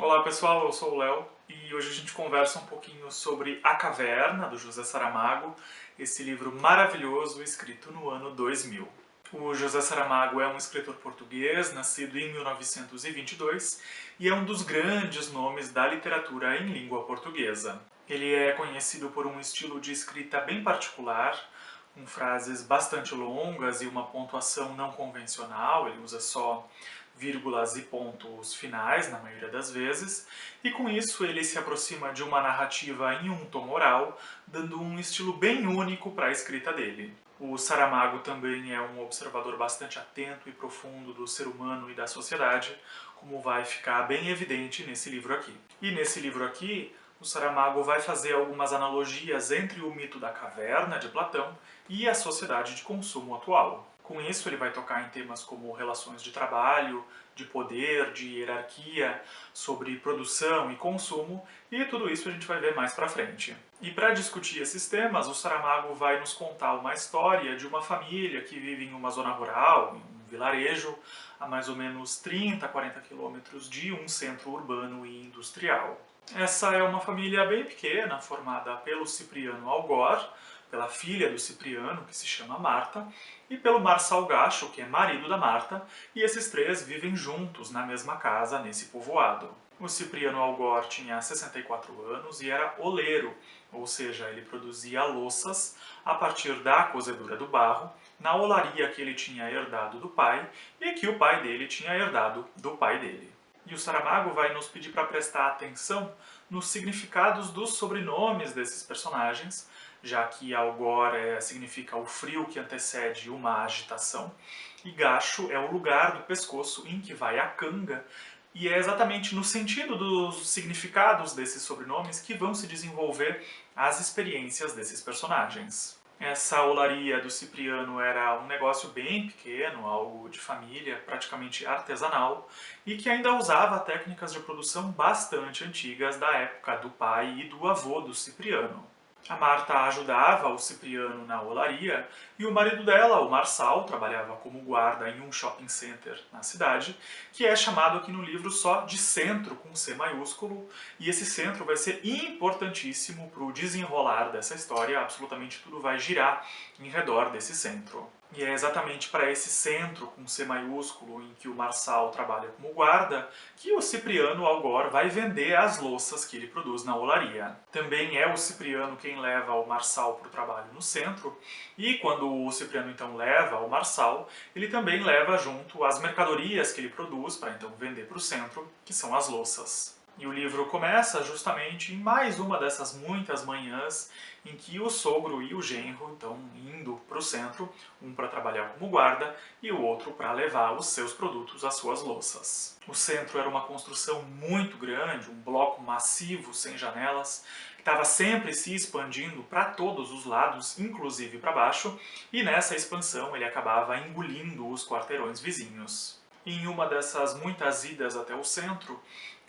Olá pessoal, eu sou o Léo e hoje a gente conversa um pouquinho sobre A Caverna, do José Saramago, esse livro maravilhoso escrito no ano 2000. O José Saramago é um escritor português, nascido em 1922, e é um dos grandes nomes da literatura em língua portuguesa. Ele é conhecido por um estilo de escrita bem particular, com frases bastante longas e uma pontuação não convencional. Ele usa só vírgulas e pontos finais, na maioria das vezes, e com isso ele se aproxima de uma narrativa em um tom oral, dando um estilo bem único para a escrita dele. O Saramago também é um observador bastante atento e profundo do ser humano e da sociedade, como vai ficar bem evidente nesse livro aqui. E nesse livro aqui, o Saramago vai fazer algumas analogias entre o mito da caverna de Platão e a sociedade de consumo atual. Com isso, ele vai tocar em temas como relações de trabalho, de poder, de hierarquia, sobre produção e consumo, e tudo isso a gente vai ver mais pra frente. E para discutir esses temas, o Saramago vai nos contar uma história de uma família que vive em uma zona rural, em um vilarejo, a mais ou menos 30, 40 quilômetros de um centro urbano e industrial. Essa é uma família bem pequena, formada pelo Cipriano Algor, pela filha do Cipriano, que se chama Marta, e pelo Marçal Gacho, que é marido da Marta, e esses três vivem juntos na mesma casa, nesse povoado. O Cipriano Algor tinha 64 anos e era oleiro, ou seja, ele produzia louças a partir da cozedura do barro, na olaria que ele tinha herdado do pai e que o pai dele tinha herdado do pai dele. E o Saramago vai nos pedir para prestar atenção nos significados dos sobrenomes desses personagens, já que Algor significa o frio que antecede uma agitação, e Gacho é o lugar do pescoço em que vai a canga, e é exatamente no sentido dos significados desses sobrenomes que vão se desenvolver as experiências desses personagens. Essa olaria do Cipriano era um negócio bem pequeno, algo de família, praticamente artesanal, e que ainda usava técnicas de produção bastante antigas da época do pai e do avô do Cipriano. A Marta ajudava o Cipriano na olaria e o marido dela, o Marçal, trabalhava como guarda em um shopping center na cidade, que é chamado aqui no livro só de centro com C maiúsculo, e esse centro vai ser importantíssimo para o desenrolar dessa história, absolutamente tudo vai girar em redor desse centro. E é exatamente para esse centro com C maiúsculo, em que o Marçal trabalha como guarda, que o Cipriano Algor vai vender as louças que ele produz na olaria. Também é o Cipriano quem leva o Marçal para o trabalho no centro, e quando o Cipriano então leva o Marçal, ele também leva junto as mercadorias que ele produz para então vender para o centro, que são as louças. E o livro começa justamente em mais uma dessas muitas manhãs em que o sogro e o genro estão indo para o centro, um para trabalhar como guarda e o outro para levar os seus produtos, as suas louças. O centro era uma construção muito grande, um bloco massivo sem janelas, que estava sempre se expandindo para todos os lados, inclusive para baixo, e nessa expansão ele acabava engolindo os quarteirões vizinhos. Em uma dessas muitas idas até o centro,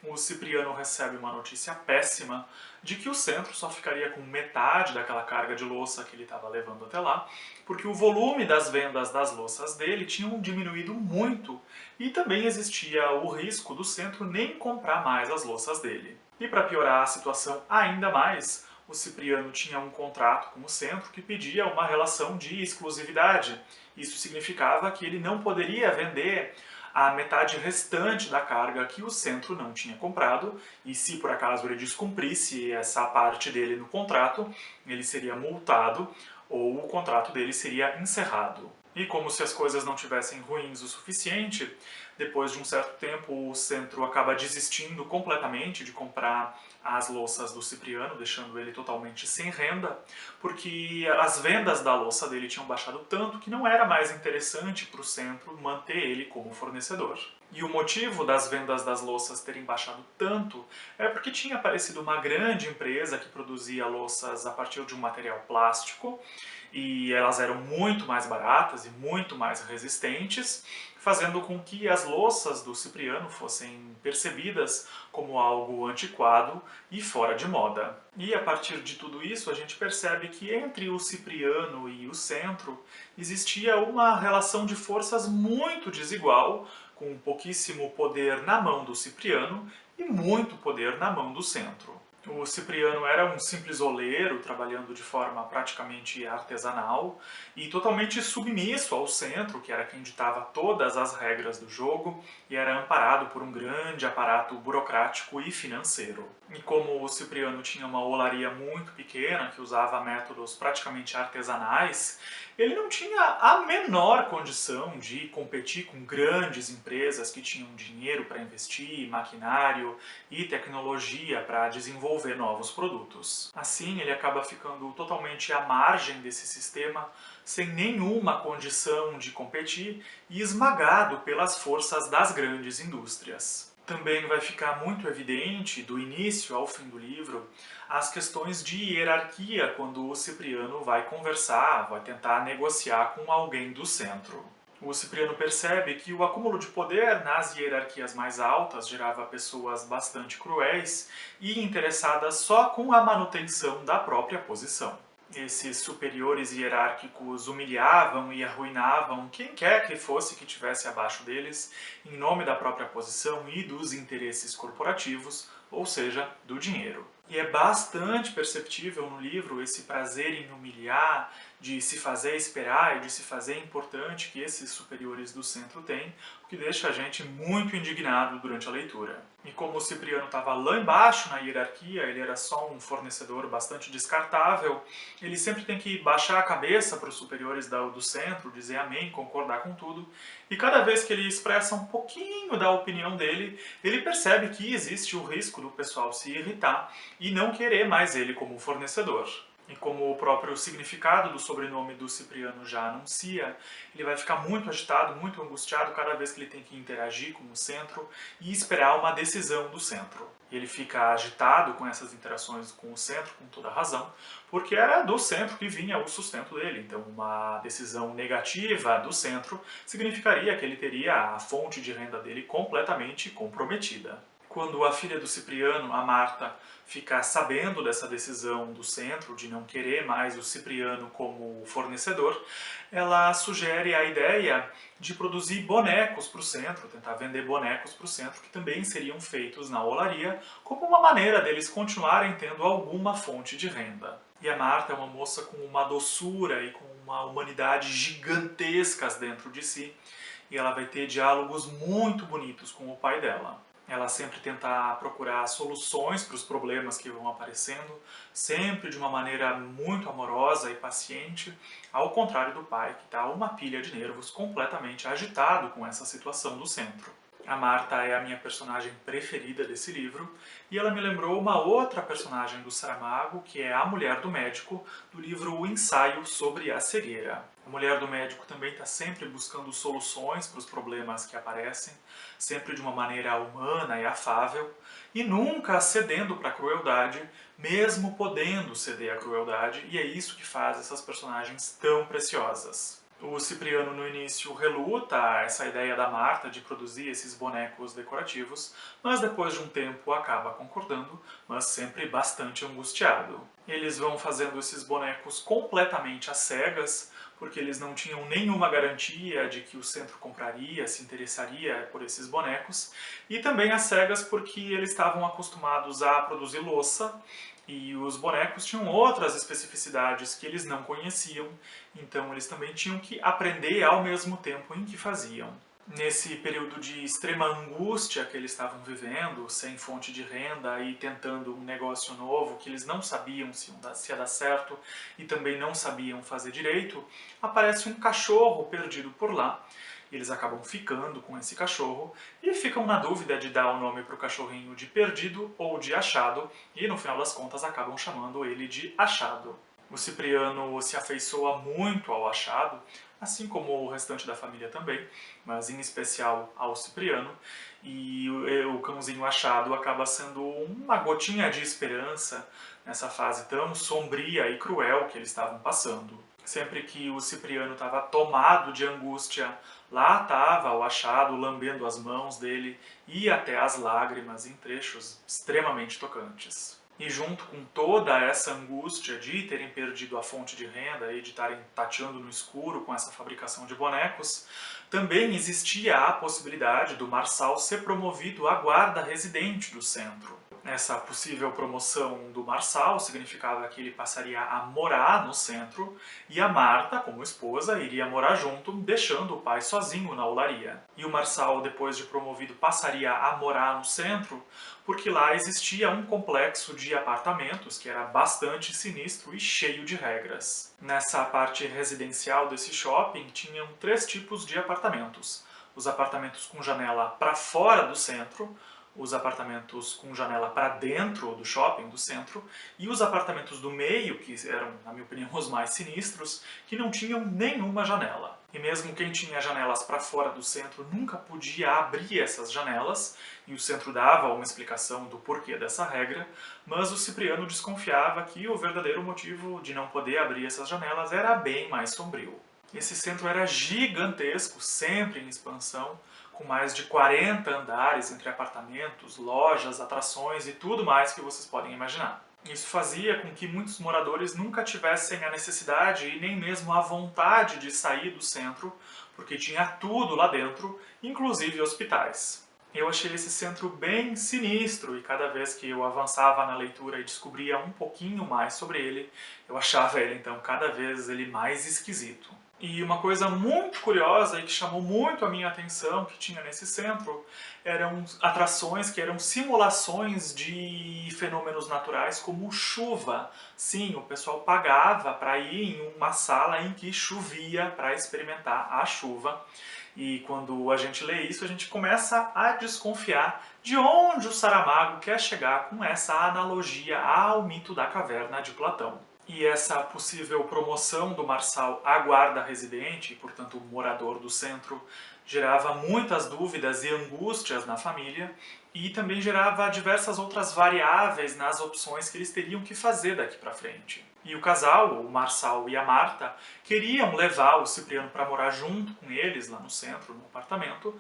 o Cipriano recebe uma notícia péssima de que o centro só ficaria com metade daquela carga de louça que ele estava levando até lá, porque o volume das vendas das louças dele tinham diminuído muito e também existia o risco do centro nem comprar mais as louças dele. E para piorar a situação ainda mais, o Cipriano tinha um contrato com o centro que pedia uma relação de exclusividade. Isso significava que ele não poderia vender a metade restante da carga que o centro não tinha comprado, e se por acaso ele descumprisse essa parte dele no contrato, ele seria multado ou o contrato dele seria encerrado. E como se as coisas não tivessem ruins o suficiente, depois de um certo tempo o centro acaba desistindo completamente de comprar as louças do Cipriano, deixando ele totalmente sem renda, porque as vendas da louça dele tinham baixado tanto que não era mais interessante para o centro manter ele como fornecedor. E o motivo das vendas das louças terem baixado tanto é porque tinha aparecido uma grande empresa que produzia louças a partir de um material plástico, e elas eram muito mais baratas e muito mais resistentes, fazendo com que as louças do Cipriano fossem percebidas como algo antiquado e fora de moda. E a partir de tudo isso a gente percebe que entre o Cipriano e o centro existia uma relação de forças muito desigual, com pouquíssimo poder na mão do Cipriano e muito poder na mão do centro. O Cipriano era um simples oleiro, trabalhando de forma praticamente artesanal e totalmente submisso ao centro, que era quem ditava todas as regras do jogo e era amparado por um grande aparato burocrático e financeiro. E como o Cipriano tinha uma olaria muito pequena, que usava métodos praticamente artesanais, ele não tinha a menor condição de competir com grandes empresas que tinham dinheiro para investir, maquinário e tecnologia para desenvolver novos produtos. Assim, ele acaba ficando totalmente à margem desse sistema, sem nenhuma condição de competir e esmagado pelas forças das grandes indústrias. Também vai ficar muito evidente, do início ao fim do livro, as questões de hierarquia quando o Cipriano vai conversar, vai tentar negociar com alguém do centro. O Cipriano percebe que o acúmulo de poder nas hierarquias mais altas gerava pessoas bastante cruéis e interessadas só com a manutenção da própria posição. Esses superiores hierárquicos humilhavam e arruinavam quem quer que fosse que estivesse abaixo deles, em nome da própria posição e dos interesses corporativos, ou seja, do dinheiro. E é bastante perceptível no livro esse prazer em humilhar, de se fazer esperar e de se fazer importante que esses superiores do centro têm, o que deixa a gente muito indignado durante a leitura. E como o Cipriano estava lá embaixo na hierarquia, ele era só um fornecedor bastante descartável, ele sempre tem que baixar a cabeça para os superiores do centro, dizer amém, concordar com tudo, e cada vez que ele expressa um pouquinho da opinião dele, ele percebe que existe o risco do pessoal se irritar e não querer mais ele como fornecedor. E como o próprio significado do sobrenome do Cipriano já anuncia, ele vai ficar muito agitado, muito angustiado cada vez que ele tem que interagir com o centro e esperar uma decisão do centro. E ele fica agitado com essas interações com o centro, com toda razão, porque era do centro que vinha o sustento dele. Então, uma decisão negativa do centro significaria que ele teria a fonte de renda dele completamente comprometida. Quando a filha do Cipriano, a Marta, fica sabendo dessa decisão do centro de não querer mais o Cipriano como fornecedor, ela sugere a ideia de produzir bonecos para o centro, tentar vender bonecos para o centro, que também seriam feitos na olaria, como uma maneira deles continuarem tendo alguma fonte de renda. E a Marta é uma moça com uma doçura e com uma humanidade gigantescas dentro de si, e ela vai ter diálogos muito bonitos com o pai dela. Ela sempre tenta procurar soluções para os problemas que vão aparecendo, sempre de uma maneira muito amorosa e paciente, ao contrário do pai, que está uma pilha de nervos, completamente agitado com essa situação do centro. A Marta é a minha personagem preferida desse livro, e ela me lembrou uma outra personagem do Saramago, que é a mulher do médico, do livro O Ensaio sobre a Cegueira. A mulher do médico também está sempre buscando soluções para os problemas que aparecem, sempre de uma maneira humana e afável, e nunca cedendo para a crueldade, mesmo podendo ceder à crueldade, e é isso que faz essas personagens tão preciosas. O Cipriano, no início, reluta a essa ideia da Marta de produzir esses bonecos decorativos, mas depois de um tempo acaba concordando, mas sempre bastante angustiado. Eles vão fazendo esses bonecos completamente às cegas, porque eles não tinham nenhuma garantia de que o centro compraria, se interessaria por esses bonecos, e também às cegas porque eles estavam acostumados a produzir louça, e os bonecos tinham outras especificidades que eles não conheciam, então eles também tinham que aprender ao mesmo tempo em que faziam. Nesse período de extrema angústia que eles estavam vivendo, sem fonte de renda e tentando um negócio novo que eles não sabiam se ia dar certo e também não sabiam fazer direito, aparece um cachorro perdido por lá. Eles acabam ficando com esse cachorro e ficam na dúvida de dar o nome para o cachorrinho de Perdido ou de Achado, e no final das contas acabam chamando ele de Achado. O Cipriano se afeiçoa muito ao Achado, assim como o restante da família também, mas em especial ao Cipriano, e o cãozinho Achado acaba sendo uma gotinha de esperança nessa fase tão sombria e cruel que eles estavam passando. Sempre que o Cipriano estava tomado de angústia, lá estava o Achado lambendo as mãos dele e até as lágrimas em trechos extremamente tocantes. E junto com toda essa angústia de terem perdido a fonte de renda e de estarem tateando no escuro com essa fabricação de bonecos, também existia a possibilidade do Marçal ser promovido a guarda residente do centro. Essa possível promoção do Marçal significava que ele passaria a morar no centro e a Marta, como esposa, iria morar junto, deixando o pai sozinho na olaria. E o Marçal, depois de promovido, passaria a morar no centro porque lá existia um complexo de apartamentos que era bastante sinistro e cheio de regras. Nessa parte residencial desse shopping tinham 3 tipos de apartamentos. Os apartamentos com janela para fora do centro, os apartamentos com janela para dentro do shopping, do centro, e os apartamentos do meio, que eram, na minha opinião, os mais sinistros, que não tinham nenhuma janela. E mesmo quem tinha janelas para fora do centro nunca podia abrir essas janelas, e o centro dava uma explicação do porquê dessa regra, mas o Cipriano desconfiava que o verdadeiro motivo de não poder abrir essas janelas era bem mais sombrio. Esse centro era gigantesco, sempre em expansão, com mais de 40 andares entre apartamentos, lojas, atrações e tudo mais que vocês podem imaginar. Isso fazia com que muitos moradores nunca tivessem a necessidade e nem mesmo a vontade de sair do centro, porque tinha tudo lá dentro, inclusive hospitais. Eu achei esse centro bem sinistro e cada vez que eu avançava na leitura e descobria um pouquinho mais sobre ele, eu achava ele então cada vez mais esquisito. E uma coisa muito curiosa e que chamou muito a minha atenção que tinha nesse centro eram atrações que eram simulações de fenômenos naturais como chuva. Sim, o pessoal pagava para ir em uma sala em que chovia para experimentar a chuva. E quando a gente lê isso, a gente começa a desconfiar de onde o Saramago quer chegar com essa analogia ao mito da caverna de Platão. E essa possível promoção do Marçal à guarda residente, e portanto morador do centro, gerava muitas dúvidas e angústias na família e também gerava diversas outras variáveis nas opções que eles teriam que fazer daqui para frente. E o casal, o Marçal e a Marta, queriam levar o Cipriano para morar junto com eles lá no centro, no apartamento,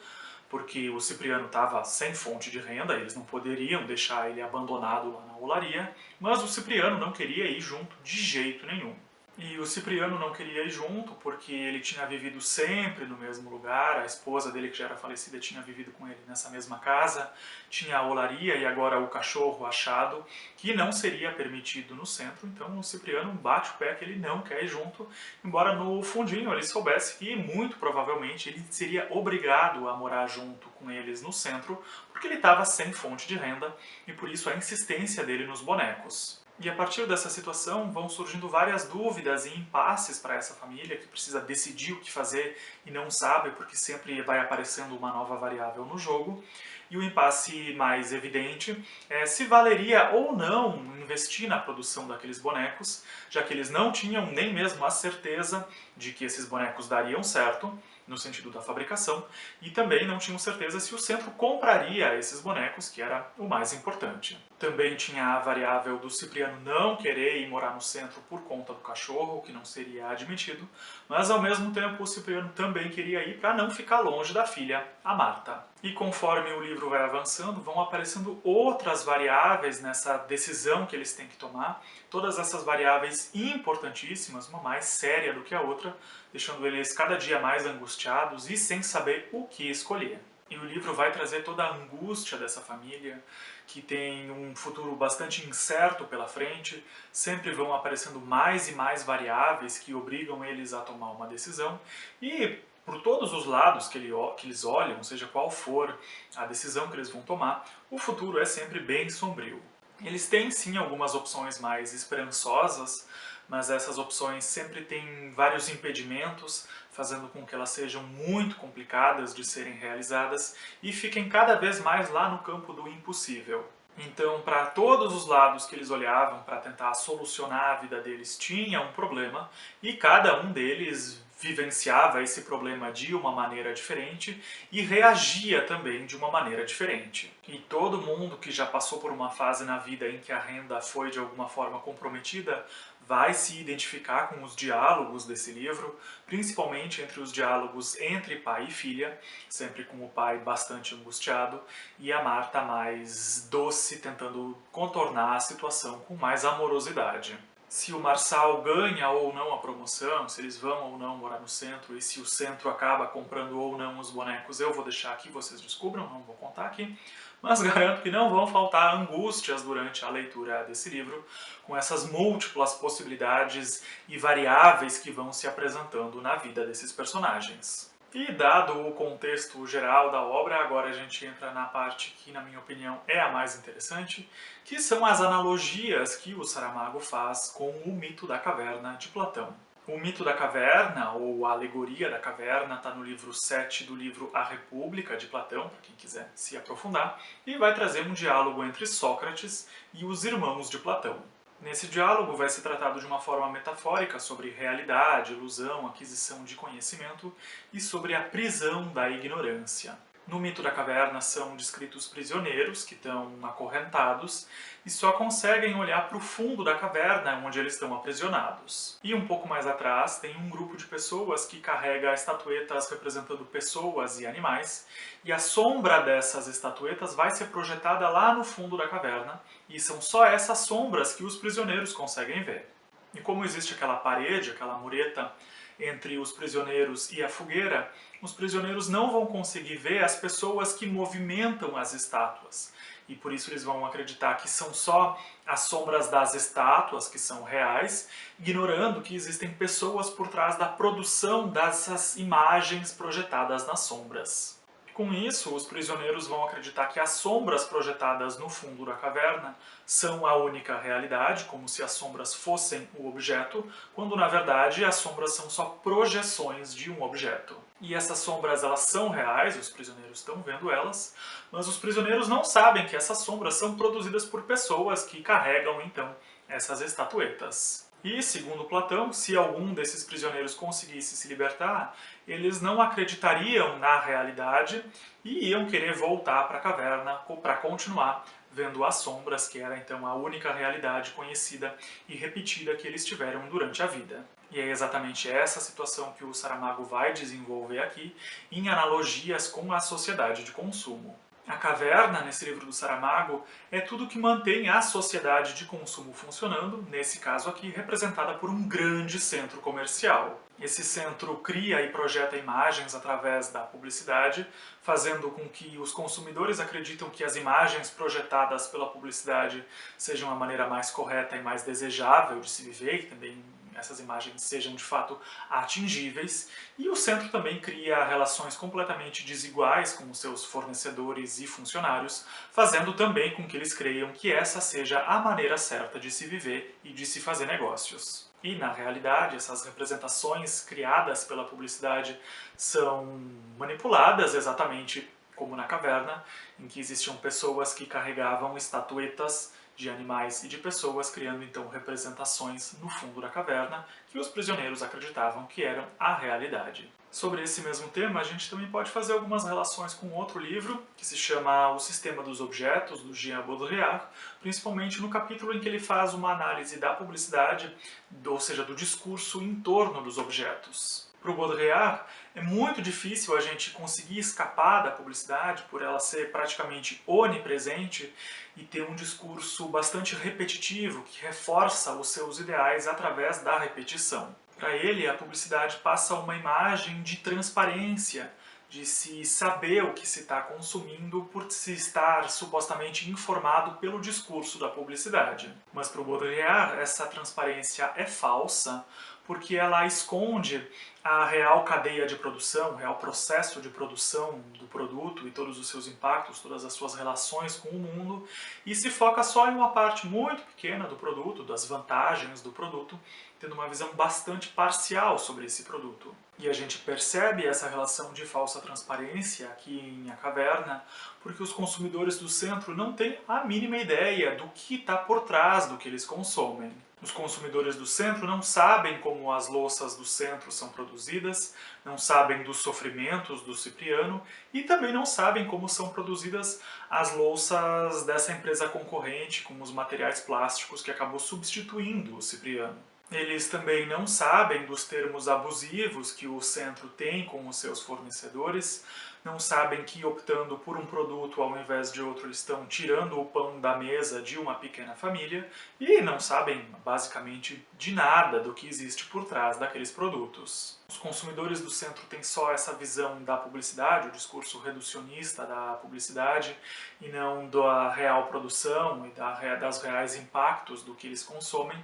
porque o Cipriano estava sem fonte de renda, eles não poderiam deixar ele abandonado lá na olaria, mas o Cipriano não queria ir junto de jeito nenhum. E o Cipriano não queria ir junto porque ele tinha vivido sempre no mesmo lugar, a esposa dele, que já era falecida, tinha vivido com ele nessa mesma casa, tinha a olaria e agora o cachorro achado, que não seria permitido no centro, então o Cipriano bate o pé que ele não quer ir junto, embora no fundinho ele soubesse que muito provavelmente ele seria obrigado a morar junto com eles no centro, porque ele estava sem fonte de renda e por isso a insistência dele nos bonecos. E a partir dessa situação vão surgindo várias dúvidas e impasses para essa família que precisa decidir o que fazer e não sabe porque sempre vai aparecendo uma nova variável no jogo. E o impasse mais evidente é se valeria ou não investir na produção daqueles bonecos, já que eles não tinham nem mesmo a certeza de que esses bonecos dariam certo, no sentido da fabricação, e também não tinham certeza se o centro compraria esses bonecos, que era o mais importante. Também tinha a variável do Cipriano não querer ir morar no centro por conta do cachorro, que não seria admitido, mas ao mesmo tempo o Cipriano também queria ir para não ficar longe da filha, a Marta. E conforme o livro vai avançando, vão aparecendo outras variáveis nessa decisão que eles têm que tomar, todas essas variáveis importantíssimas, uma mais séria do que a outra, deixando eles cada dia mais angustiados e sem saber o que escolher. E o livro vai trazer toda a angústia dessa família, que tem um futuro bastante incerto pela frente, sempre vão aparecendo mais e mais variáveis que obrigam eles a tomar uma decisão, e por todos os lados que eles olham, seja qual for a decisão que eles vão tomar, o futuro é sempre bem sombrio. Eles têm sim algumas opções mais esperançosas, mas essas opções sempre têm vários impedimentos, fazendo com que elas sejam muito complicadas de serem realizadas e fiquem cada vez mais lá no campo do impossível. Então, para todos os lados que eles olhavam para tentar solucionar a vida deles, tinha um problema, e cada um deles vivenciava esse problema de uma maneira diferente e reagia também de uma maneira diferente. E todo mundo que já passou por uma fase na vida em que a renda foi de alguma forma comprometida vai se identificar com os diálogos desse livro, principalmente entre os diálogos entre pai e filha, sempre com o pai bastante angustiado e a Marta mais doce, tentando contornar a situação com mais amorosidade. Se o Marçal ganha ou não a promoção, se eles vão ou não morar no centro, e se o centro acaba comprando ou não os bonecos, eu vou deixar aqui, vocês descubram, não vou contar aqui. Mas garanto que não vão faltar angústias durante a leitura desse livro, com essas múltiplas possibilidades e variáveis que vão se apresentando na vida desses personagens. E dado o contexto geral da obra, agora a gente entra na parte que, na minha opinião, é a mais interessante, que são as analogias que o Saramago faz com o mito da caverna de Platão. O mito da caverna, ou a alegoria da caverna, está no livro 7 do livro A República, de Platão, para quem quiser se aprofundar, e vai trazer um diálogo entre Sócrates e os irmãos de Platão. Nesse diálogo vai ser tratado de uma forma metafórica sobre realidade, ilusão, aquisição de conhecimento e sobre a prisão da ignorância. No mito da caverna são descritos prisioneiros que estão acorrentados e só conseguem olhar para o fundo da caverna onde eles estão aprisionados. E um pouco mais atrás tem um grupo de pessoas que carrega estatuetas representando pessoas e animais, e a sombra dessas estatuetas vai ser projetada lá no fundo da caverna, e são só essas sombras que os prisioneiros conseguem ver. E como existe aquela parede, aquela mureta entre os prisioneiros e a fogueira, os prisioneiros não vão conseguir ver as pessoas que movimentam as estátuas. E por isso eles vão acreditar que são só as sombras das estátuas que são reais, ignorando que existem pessoas por trás da produção dessas imagens projetadas nas sombras. Com isso, os prisioneiros vão acreditar que as sombras projetadas no fundo da caverna são a única realidade, como se as sombras fossem o objeto, quando na verdade as sombras são só projeções de um objeto. E essas sombras elas são reais, os prisioneiros estão vendo elas, mas os prisioneiros não sabem que essas sombras são produzidas por pessoas que carregam então essas estatuetas. E, segundo Platão, se algum desses prisioneiros conseguisse se libertar, eles não acreditariam na realidade e iam querer voltar para a caverna para continuar vendo as sombras, que era então a única realidade conhecida e repetida que eles tiveram durante a vida. E é exatamente essa situação que o Saramago vai desenvolver aqui, em analogias com a sociedade de consumo. A caverna, nesse livro do Saramago, é tudo que mantém a sociedade de consumo funcionando, nesse caso aqui representada por um grande centro comercial. Esse centro cria e projeta imagens através da publicidade, fazendo com que os consumidores acreditem que as imagens projetadas pela publicidade sejam a maneira mais correta e mais desejável de se viver, e também essas imagens sejam de fato atingíveis, e o centro também cria relações completamente desiguais com os seus fornecedores e funcionários, fazendo também com que eles creiam que essa seja a maneira certa de se viver e de se fazer negócios. E, na realidade, essas representações criadas pela publicidade são manipuladas exatamente como na caverna, em que existiam pessoas que carregavam estatuetas de animais e de pessoas, criando então representações no fundo da caverna que os prisioneiros acreditavam que eram a realidade. Sobre esse mesmo tema, a gente também pode fazer algumas relações com outro livro, que se chama O Sistema dos Objetos, do Jean Baudrillard, principalmente no capítulo em que ele faz uma análise da publicidade, ou seja, do discurso em torno dos objetos. Para o Baudrillard, é muito difícil a gente conseguir escapar da publicidade por ela ser praticamente onipresente e ter um discurso bastante repetitivo que reforça os seus ideais através da repetição. Para ele, a publicidade passa uma imagem de transparência, de se saber o que se está consumindo por se estar supostamente informado pelo discurso da publicidade. Mas para o Baudrillard, essa transparência é falsa, porque ela esconde a real cadeia de produção, o real processo de produção do produto e todos os seus impactos, todas as suas relações com o mundo, e se foca só em uma parte muito pequena do produto, das vantagens do produto, tendo uma visão bastante parcial sobre esse produto. E a gente percebe essa relação de falsa transparência aqui em A Caverna, porque os consumidores do centro não têm a mínima ideia do que está por trás do que eles consomem. Os consumidores do centro não sabem como as louças do centro são produzidas, não sabem dos sofrimentos do Cipriano e também não sabem como são produzidas as louças dessa empresa concorrente com os materiais plásticos que acabou substituindo o Cipriano. Eles também não sabem dos termos abusivos que o centro tem com os seus fornecedores, não sabem que optando por um produto ao invés de outro eles estão tirando o pão da mesa de uma pequena família e não sabem basicamente de nada do que existe por trás daqueles produtos. Os consumidores do centro têm só essa visão da publicidade, o discurso reducionista da publicidade e não da real produção e das reais impactos do que eles consomem.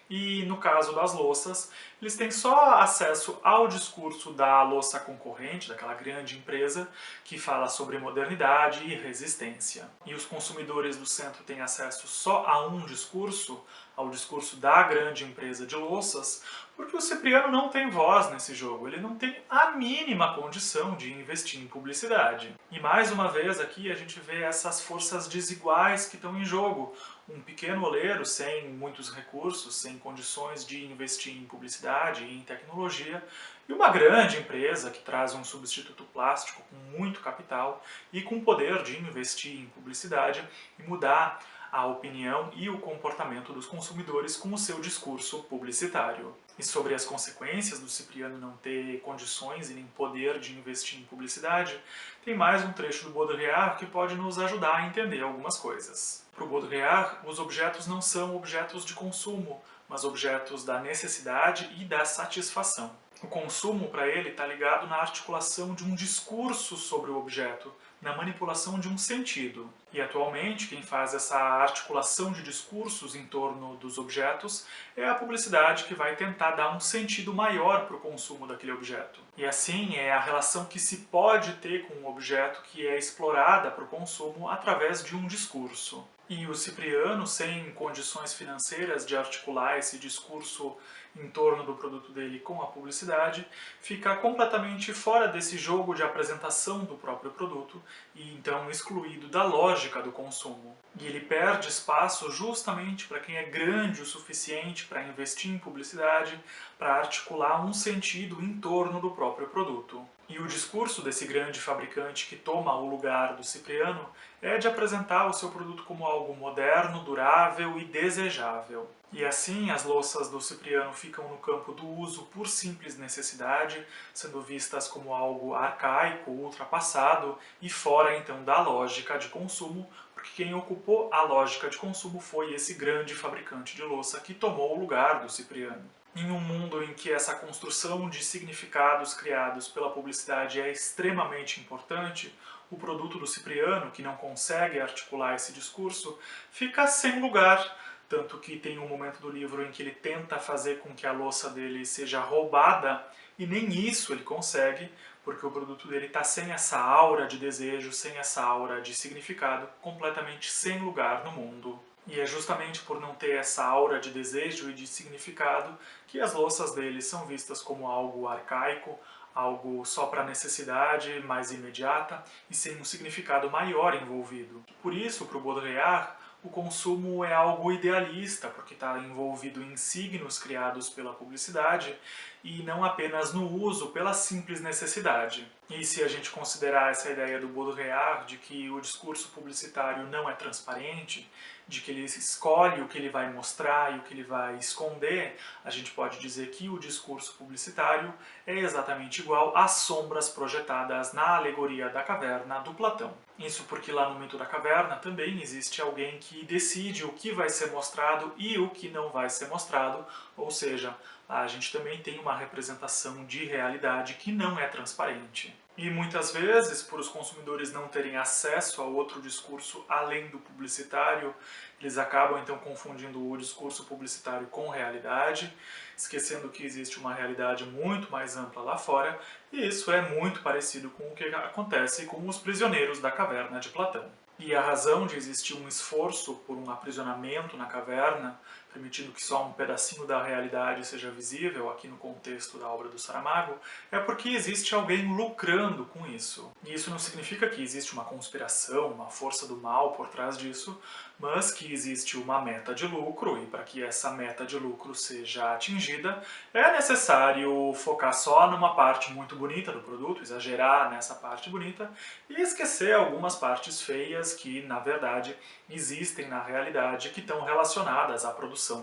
E no caso das louças, eles têm só acesso ao discurso da louça concorrente, daquela grande empresa, que fala sobre modernidade e resistência. E os consumidores do centro têm acesso só a um discurso, ao discurso da grande empresa de louças, porque o Cipriano não tem voz nesse jogo, ele não tem a mínima condição de investir em publicidade. E mais uma vez aqui a gente vê essas forças desiguais que estão em jogo. Um pequeno oleiro sem muitos recursos, sem condições de investir em publicidade e em tecnologia, e uma grande empresa que traz um substituto plástico com muito capital e com poder de investir em publicidade e mudar a opinião e o comportamento dos consumidores com o seu discurso publicitário. E sobre as consequências do Cipriano não ter condições e nem poder de investir em publicidade, tem mais um trecho do Baudrillard que pode nos ajudar a entender algumas coisas. Para o Baudrillard, os objetos não são objetos de consumo, mas objetos da necessidade e da satisfação. O consumo, para ele, está ligado na articulação de um discurso sobre o objeto, na manipulação de um sentido. E atualmente, quem faz essa articulação de discursos em torno dos objetos é a publicidade que vai tentar dar um sentido maior para o consumo daquele objeto. E assim é a relação que se pode ter com um objeto que é explorada para o consumo através de um discurso. E o Cipriano, sem condições financeiras de articular esse discurso em torno do produto dele com a publicidade, fica completamente fora desse jogo de apresentação do próprio produto e então excluído da lógica do consumo. E ele perde espaço justamente para quem é grande o suficiente para investir em publicidade, para articular um sentido em torno do próprio produto. E o discurso desse grande fabricante que toma o lugar do Cipriano é de apresentar o seu produto como algo moderno, durável e desejável. E assim as louças do Cipriano ficam no campo do uso por simples necessidade, sendo vistas como algo arcaico, ultrapassado e fora então da lógica de consumo, porque quem ocupou a lógica de consumo foi esse grande fabricante de louça que tomou o lugar do Cipriano. Em um mundo em que essa construção de significados criados pela publicidade é extremamente importante, o produto do Cipriano, que não consegue articular esse discurso, fica sem lugar. Tanto que tem um momento do livro em que ele tenta fazer com que a louça dele seja roubada, e nem isso ele consegue, porque o produto dele está sem essa aura de desejo, sem essa aura de significado, completamente sem lugar no mundo. E é justamente por não ter essa aura de desejo e de significado que as louças dele são vistas como algo arcaico, algo só para necessidade mais imediata e sem um significado maior envolvido. Por isso, para o Baudrillard, o consumo é algo idealista, porque está envolvido em signos criados pela publicidade e não apenas no uso pela simples necessidade. E se a gente considerar essa ideia do Baudrillard de que o discurso publicitário não é transparente, de que ele escolhe o que ele vai mostrar e o que ele vai esconder, a gente pode dizer que o discurso publicitário é exatamente igual às sombras projetadas na alegoria da caverna do Platão. Isso porque lá no mito da caverna também existe alguém que decide o que vai ser mostrado e o que não vai ser mostrado, ou seja, a gente também tem uma representação de realidade que não é transparente. E muitas vezes, por os consumidores não terem acesso a outro discurso além do publicitário, eles acabam então confundindo o discurso publicitário com realidade, esquecendo que existe uma realidade muito mais ampla lá fora, e isso é muito parecido com o que acontece com os prisioneiros da caverna de Platão. E a razão de existir um esforço por um aprisionamento na caverna, permitindo que só um pedacinho da realidade seja visível aqui no contexto da obra do Saramago, é porque existe alguém lucrando com isso. E isso não significa que existe uma conspiração, uma força do mal por trás disso, mas que existe uma meta de lucro, e para que essa meta de lucro seja atingida, é necessário focar só numa parte muito bonita do produto, exagerar nessa parte bonita, e esquecer algumas partes feias que, na verdade, existem na realidade que estão relacionadas à produção produção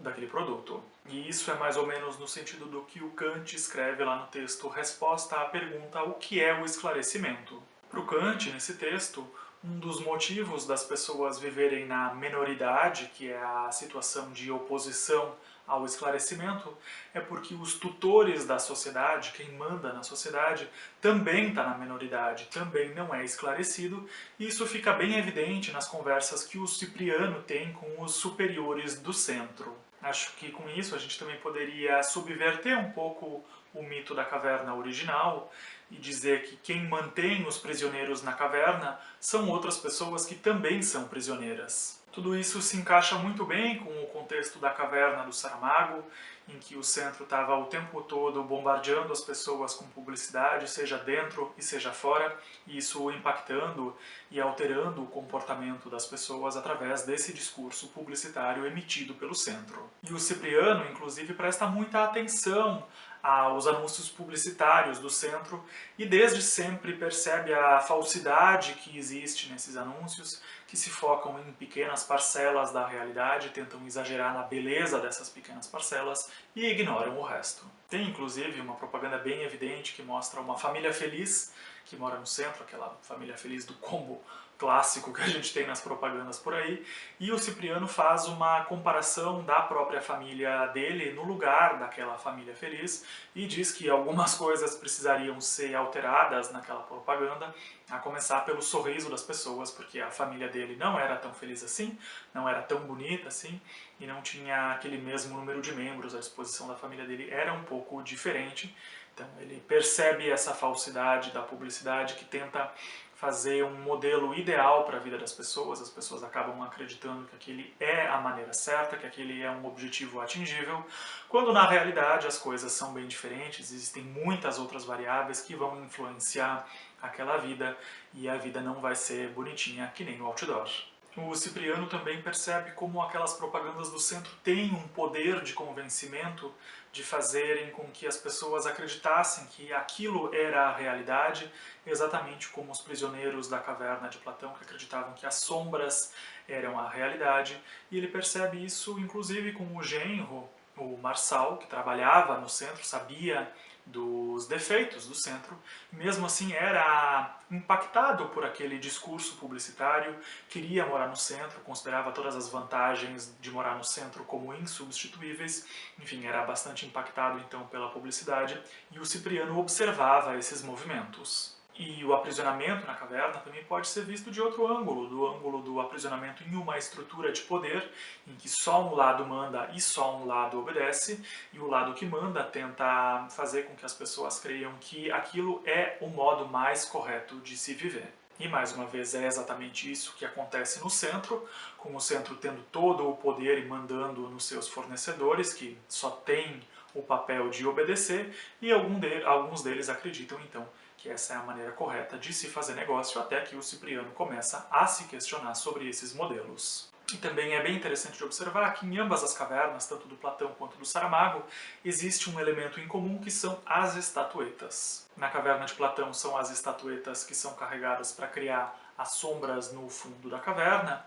daquele produto. E isso é mais ou menos no sentido do que o Kant escreve lá no texto Resposta à pergunta o que é o esclarecimento. Para o Kant, nesse texto, um dos motivos das pessoas viverem na menoridade, que é a situação de oposição ao esclarecimento, é porque os tutores da sociedade, quem manda na sociedade, também está na menoridade, também não é esclarecido, e isso fica bem evidente nas conversas que o Cipriano tem com os superiores do centro. Acho que com isso a gente também poderia subverter um pouco o mito da caverna original e dizer que quem mantém os prisioneiros na caverna são outras pessoas que também são prisioneiras. Tudo isso se encaixa muito bem com o contexto da caverna do Saramago, em que o centro estava o tempo todo bombardeando as pessoas com publicidade, seja dentro e seja fora, e isso impactando e alterando o comportamento das pessoas através desse discurso publicitário emitido pelo centro. E o Cipriano, inclusive, presta muita atenção aos anúncios publicitários do centro e desde sempre percebe a falsidade que existe nesses anúncios, que se focam em pequenas parcelas da realidade, tentam exagerar na beleza dessas pequenas parcelas e ignoram o resto. Tem inclusive uma propaganda bem evidente que mostra uma família feliz que mora no centro, aquela família feliz do combo clássico que a gente tem nas propagandas por aí, e o Cipriano faz uma comparação da própria família dele no lugar daquela família feliz e diz que algumas coisas precisariam ser alteradas naquela propaganda, a começar pelo sorriso das pessoas, porque a família dele não era tão feliz assim, não era tão bonita assim, e não tinha aquele mesmo número de membros, a disposição da família dele era um pouco diferente. Então ele percebe essa falsidade da publicidade que tenta fazer um modelo ideal para a vida das pessoas, as pessoas acabam acreditando que aquele é a maneira certa, que aquele é um objetivo atingível, quando na realidade as coisas são bem diferentes, existem muitas outras variáveis que vão influenciar aquela vida e a vida não vai ser bonitinha que nem no outdoor. O Cipriano também percebe como aquelas propagandas do centro têm um poder de convencimento de fazerem com que as pessoas acreditassem que aquilo era a realidade, exatamente como os prisioneiros da caverna de Platão que acreditavam que as sombras eram a realidade, e ele percebe isso inclusive com o genro, o Marçal, que trabalhava no centro, sabia dos defeitos do centro, e mesmo assim era impactado por aquele discurso publicitário, queria morar no centro, considerava todas as vantagens de morar no centro como insubstituíveis, enfim, era bastante impactado então pela publicidade, e o Cipriano observava esses movimentos. E o aprisionamento na caverna também pode ser visto de outro ângulo, do ângulo do aprisionamento em uma estrutura de poder, em que só um lado manda e só um lado obedece, e o lado que manda tenta fazer com que as pessoas creiam que aquilo é o modo mais correto de se viver. E mais uma vez é exatamente isso que acontece no centro, com o centro tendo todo o poder e mandando nos seus fornecedores, que só têm o papel de obedecer, e alguns deles acreditam então que essa é a maneira correta de se fazer negócio, até que o Cipriano começa a se questionar sobre esses modelos. E também é bem interessante de observar que em ambas as cavernas, tanto do Platão quanto do Saramago, existe um elemento em comum que são as estatuetas. Na caverna de Platão são as estatuetas que são carregadas para criar as sombras no fundo da caverna,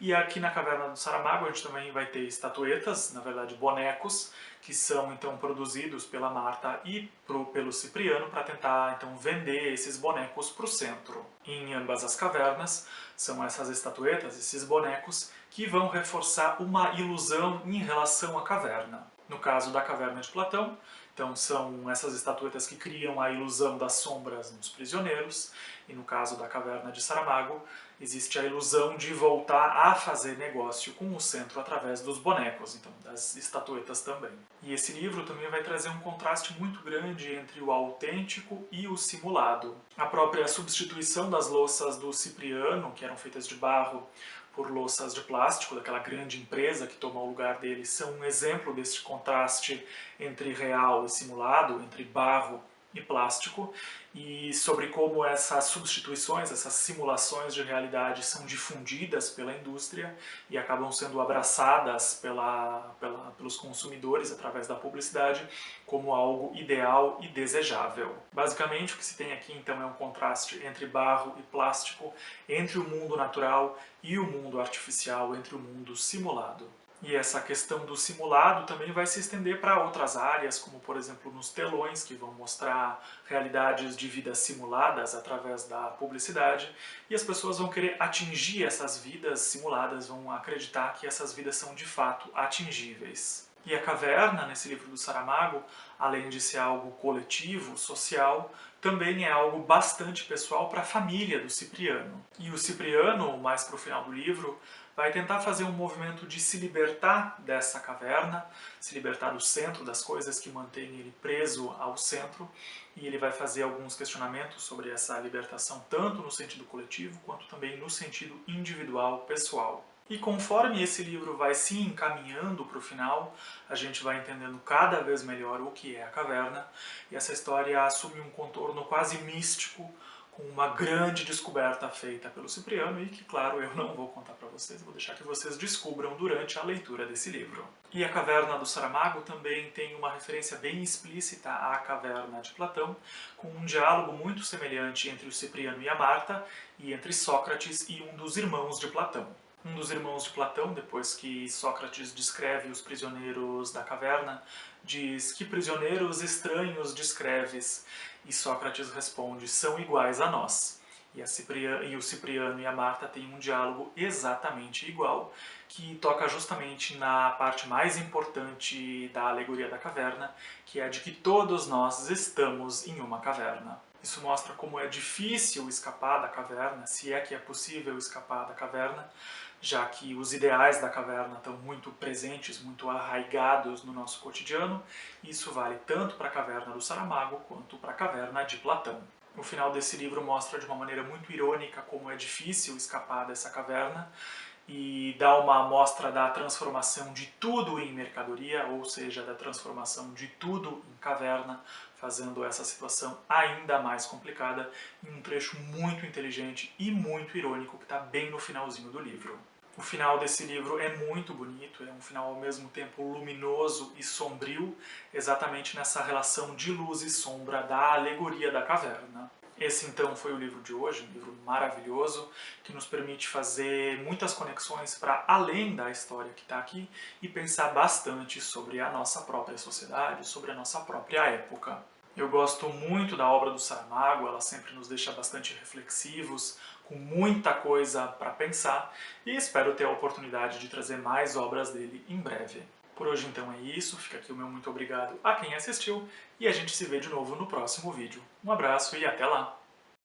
e aqui na caverna do Saramago a gente também vai ter estatuetas, na verdade bonecos, que são então produzidos pela Marta e pelo Cipriano para tentar então vender esses bonecos para o centro. Em ambas as cavernas são essas estatuetas, esses bonecos, que vão reforçar uma ilusão em relação à caverna. No caso da caverna de Platão, então são essas estatuetas que criam a ilusão das sombras nos prisioneiros, e no caso da caverna de Saramago, existe a ilusão de voltar a fazer negócio com o centro através dos bonecos, então das estatuetas também. E esse livro também vai trazer um contraste muito grande entre o autêntico e o simulado. A própria substituição das louças do Cipriano, que eram feitas de barro, por louças de plástico, daquela grande empresa que toma o lugar dele, são um exemplo desse contraste entre real e simulado, entre barro e plástico, e sobre como essas substituições, essas simulações de realidade são difundidas pela indústria e acabam sendo abraçadas pelos consumidores através da publicidade como algo ideal e desejável. Basicamente o que se tem aqui então é um contraste entre barro e plástico, entre o mundo natural e o mundo artificial, entre o mundo simulado. E essa questão do simulado também vai se estender para outras áreas, como por exemplo nos telões, que vão mostrar realidades de vidas simuladas através da publicidade, e as pessoas vão querer atingir essas vidas simuladas, vão acreditar que essas vidas são de fato atingíveis. E a caverna, nesse livro do Saramago, além de ser algo coletivo, social, também é algo bastante pessoal para a família do Cipriano. E o Cipriano, mais para o final do livro, vai tentar fazer um movimento de se libertar dessa caverna, se libertar do centro, das coisas que mantêm ele preso ao centro, e ele vai fazer alguns questionamentos sobre essa libertação, tanto no sentido coletivo, quanto também no sentido individual, pessoal. E conforme esse livro vai se encaminhando para o final, a gente vai entendendo cada vez melhor o que é a caverna, e essa história assume um contorno quase místico, com uma grande descoberta feita pelo Cipriano e que, claro, eu não vou contar para vocês, vou deixar que vocês descubram durante a leitura desse livro. E a Caverna do Saramago também tem uma referência bem explícita à Caverna de Platão, com um diálogo muito semelhante entre o Cipriano e a Marta, e entre Sócrates e um dos irmãos de Platão. Um dos irmãos de Platão, depois que Sócrates descreve os prisioneiros da caverna, diz: "Que prisioneiros estranhos descreves?" E Sócrates responde: "São iguais a nós." E o Cipriano e a Marta têm um diálogo exatamente igual, que toca justamente na parte mais importante da alegoria da caverna, que é a de que todos nós estamos em uma caverna. Isso mostra como é difícil escapar da caverna, se é que é possível escapar da caverna, já que os ideais da caverna estão muito presentes, muito arraigados no nosso cotidiano. Isso vale tanto para a Caverna do Saramago quanto para a Caverna de Platão. O final desse livro mostra de uma maneira muito irônica como é difícil escapar dessa caverna e dá uma amostra da transformação de tudo em mercadoria, ou seja, da transformação de tudo em caverna, fazendo essa situação ainda mais complicada em um trecho muito inteligente e muito irônico que está bem no finalzinho do livro. O final desse livro é muito bonito, é um final ao mesmo tempo luminoso e sombrio, exatamente nessa relação de luz e sombra da alegoria da caverna. Esse então foi o livro de hoje, um livro maravilhoso, que nos permite fazer muitas conexões para além da história que está aqui e pensar bastante sobre a nossa própria sociedade, sobre a nossa própria época. Eu gosto muito da obra do Saramago, ela sempre nos deixa bastante reflexivos, com muita coisa para pensar, e espero ter a oportunidade de trazer mais obras dele em breve. Por hoje então é isso, fica aqui o meu muito obrigado a quem assistiu, e a gente se vê de novo no próximo vídeo. Um abraço e até lá!